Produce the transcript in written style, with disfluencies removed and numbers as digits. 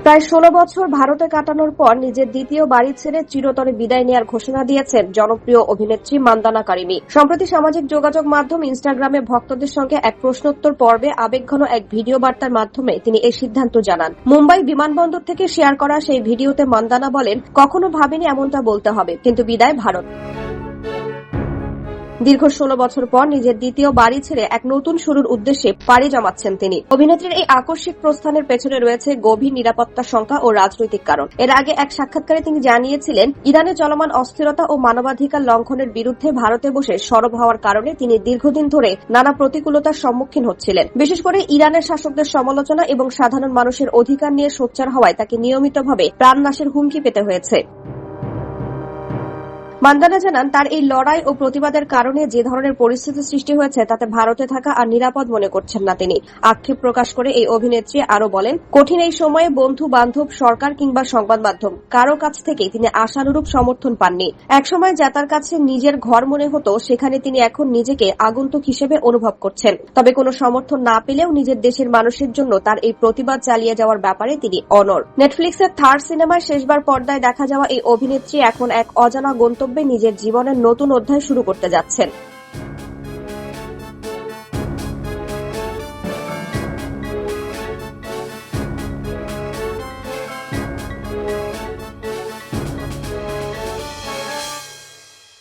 প্রায় ১৬ বছর ভারতে কাটানোর পর নিজের দ্বিতীয় বাড়ি ছেড়ে চিরতরে বিদায় নেওয়ার ঘোষণা দিয়েছেন জনপ্রিয় অভিনেত্রী মান্দানা কারিমি। সম্প্রতি সামাজিক যোগাযোগ মাধ্যম ইনস্টাগ্রামে ভক্তদের সঙ্গে এক প্রশ্নোত্তর পর্বে আবেগঘন এক ভিডিও বার্তার মাধ্যমে তিনি এই সিদ্ধান্ত জানান। মুম্বাই বিমানবন্দর থেকে শেয়ার করা সেই ভিডিওতে মান্দানা বলেন, কখনো ভাবিনি এমনটা বলতে হবে, কিন্তু বিদায় ভারত। দীর্ঘ ১৬ বছর পর নিজের দ্বিতীয় বাড়ি ছেড়ে এক নতুন শুরুর উদ্দেশ্যে পাড়ি জমাচ্ছেন তিনি। অভিনেত্রীর এই আকস্মিক প্রস্থানের পেছনে রয়েছে গভীর নিরাপত্তা শঙ্কা ও রাজনৈতিক কারণ। এর আগে এক সাক্ষাৎকারে তিনি জানিয়েছিলেন, ইরানে চলমান অস্থিরতা ও মানবাধিকার লঙ্ঘনের বিরুদ্ধে ভারতে বসে সরব হওয়ার কারণে তিনি দীর্ঘদিন ধরে নানা প্রতিকূলতার সম্মুখীন হচ্ছিলেন। বিশেষ করে ইরানের শাসকদের সমালোচনা এবং সাধারণ মানুষের অধিকার নিয়ে সোচ্চার হওয়ায় তাকে নিয়মিতভাবে প্রাণনাশের হুমকি পেতে হয়েছে। মান্দানা জানান, তার এই লড়াই ও প্রতিবাদের কারণে যে ধরনের পরিস্থিতি সৃষ্টি হয়েছে তাতে ভারতে থাকা আর নিরাপদ মনে করছেন না তিনি। আক্ষেপ প্রকাশ করে এই অভিনেত্রী আরও বলেন, কঠিন এই সময়ে বন্ধু বান্ধব, সরকার কিংবা সংবাদ মাধ্যম কারো কাছ থেকে তিনি আশানুরূপ সমর্থন পাননি। একসময় যা তার কাছে নিজের ঘর মনে হতো, সেখানে তিনি এখন নিজেকে আগন্তুক হিসেবে অনুভব করছেন। তবে কোনো সমর্থন না পেলেও নিজের দেশের মানুষের জন্য তার এই প্রতিবাদ চালিয়ে যাওয়ার ব্যাপারে তিনি অনড়। নেটফ্লিক্সের থার্ড সিনেমায় শেষবার পর্দায় দেখা যাওয়া এই অভিনেত্রী এখন এক অজানা গন্তব্যে নিজের জীবনের নতুন অধ্যায় শুরু করতে যাচ্ছেন।